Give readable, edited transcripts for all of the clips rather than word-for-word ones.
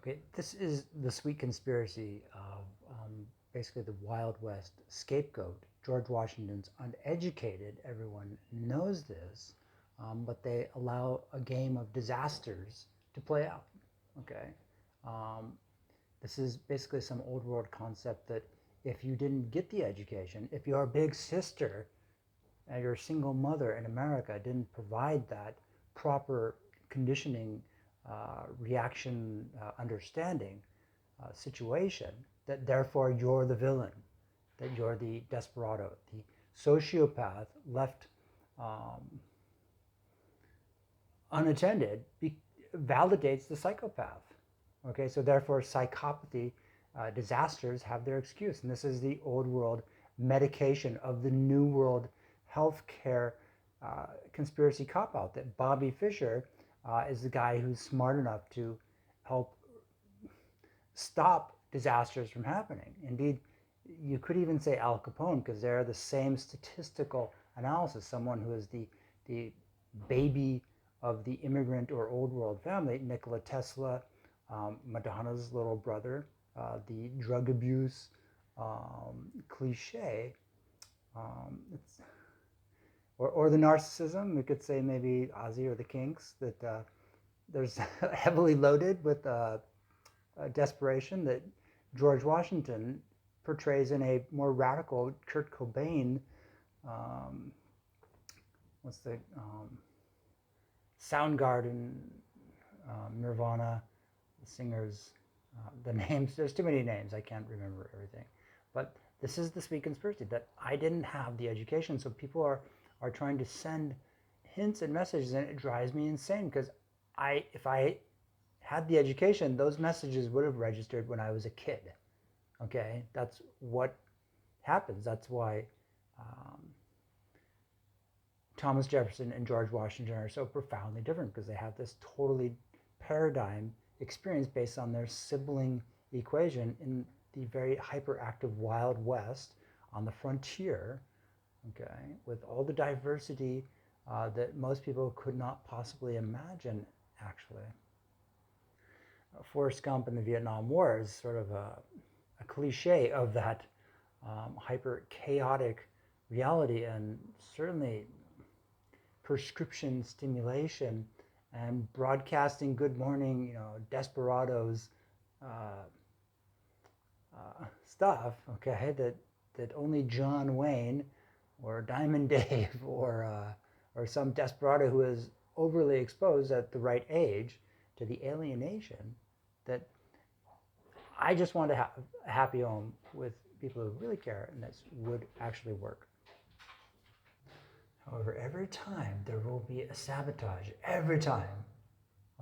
Okay, this is the sweet conspiracy of basically the Wild West scapegoat. George Washington's uneducated, everyone knows this, but they allow a game of disasters to play out. Okay, um, this is basically some old world concept that if you didn't get the education, if your big sister and your single mother in America didn't provide that proper conditioning, reaction, understanding situation, that therefore you're the villain, that you're the desperado, the sociopath left um, unattended validates the psychopath. Okay, so therefore psychopathy, disasters have their excuse. And this is the old world medication of the new world healthcare conspiracy cop out, that Bobby Fischer is the guy who's smart enough to help stop disasters from happening. Indeed, you could even say Al Capone, because they're the same statistical analysis. Someone who is the baby of the immigrant or old world family, Nikola Tesla, Madonna's little brother, the drug abuse cliche, it's, or the narcissism. We could say maybe Ozzy or the Kinks, that there's heavily loaded with desperation that George Washington portrays in a more radical Kurt Cobain. What's the Soundgarden, Nirvana, the singers, the names. There's too many names. I can't remember everything. But this is the sweet conspiracy, that I didn't have the education, so people are trying to send hints and messages, and it drives me insane, because if I had the education, those messages would have registered when I was a kid. Okay, that's what happens. That's why Thomas Jefferson and George Washington are so profoundly different, because they have this totally paradigm experience based on their sibling equation in the very hyperactive Wild West on the frontier, okay, with all the diversity that most people could not possibly imagine, actually. Forrest Gump in the Vietnam War is sort of a cliche of that hyper chaotic reality, and certainly prescription stimulation and broadcasting good morning, desperados stuff, okay, that only John Wayne or Diamond Dave or some desperado who is overly exposed at the right age to the alienation, that I just want to have a happy home with people who really care, and this would actually work. However, every time there will be a sabotage, every time,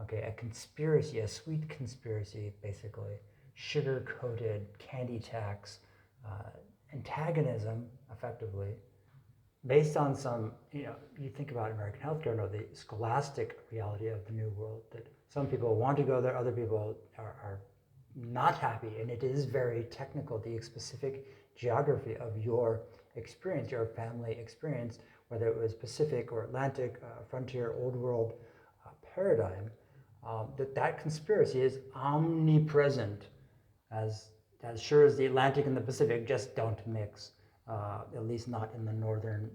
okay, a conspiracy, a sweet conspiracy, basically, sugar-coated candy tax, antagonism, effectively, based on some, you think about American healthcare, the scholastic reality of the new world, that some people want to go there, other people are not happy, and it is very technical, the specific geography of your experience, your family experience, whether it was Pacific or Atlantic, frontier, old world paradigm, that conspiracy is omnipresent, as sure as the Atlantic and the Pacific just don't mix, at least not in the northern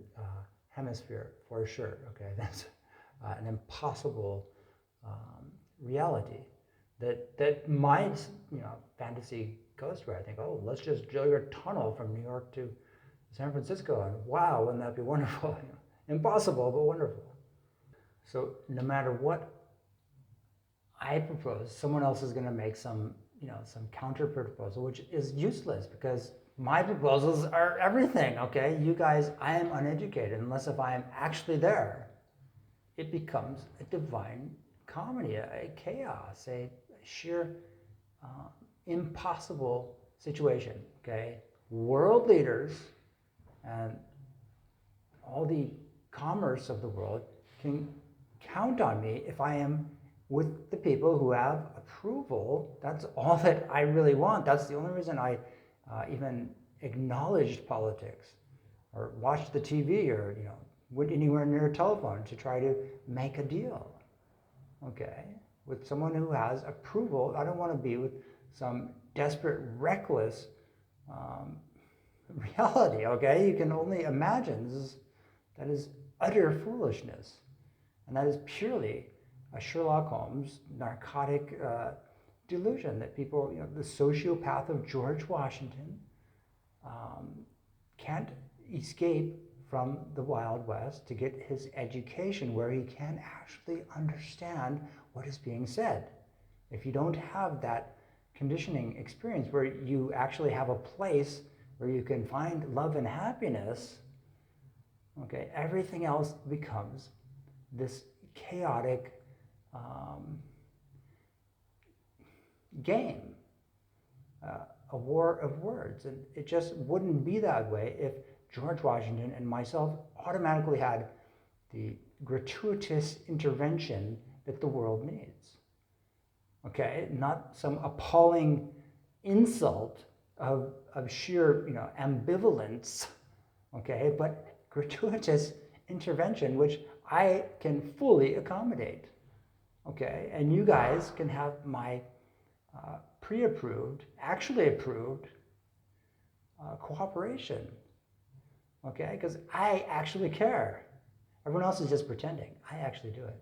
hemisphere, for sure. Okay, that's an impossible reality that my fantasy goes where I think, oh, let's just drill your tunnel from New York to San Francisco, and wow, wouldn't that be wonderful? Impossible, but wonderful. So no matter what I propose, someone else is going to make some counter proposal, which is useless, because my proposals are everything. Okay, you guys, I am uneducated, unless if I am actually there, it becomes a divine comedy, a chaos, a sheer impossible situation. Okay, world leaders and all the commerce of the world can count on me if I am with the people who have approval. That's all that I really want. That's the only reason I even acknowledged politics or watched the TV or went anywhere near a telephone to try to make a deal. Okay, with someone who has approval. I don't want to be with some desperate, reckless reality, okay? You can only imagine that is utter foolishness. And that is purely a Sherlock Holmes narcotic delusion that people, the sociopath of George Washington can't escape from the Wild West to get his education where he can actually understand what is being said. If you don't have that conditioning experience where you actually have a place where you can find love and happiness, okay, everything else becomes this chaotic game, a war of words. And it just wouldn't be that way if George Washington and myself automatically had the gratuitous intervention that the world needs. Okay, not some appalling insult of sheer ambivalence, okay, but gratuitous intervention which I can fully accommodate, okay, and you guys can have my pre-approved, actually approved cooperation, okay, because I actually care. Everyone else is just pretending. I actually do it.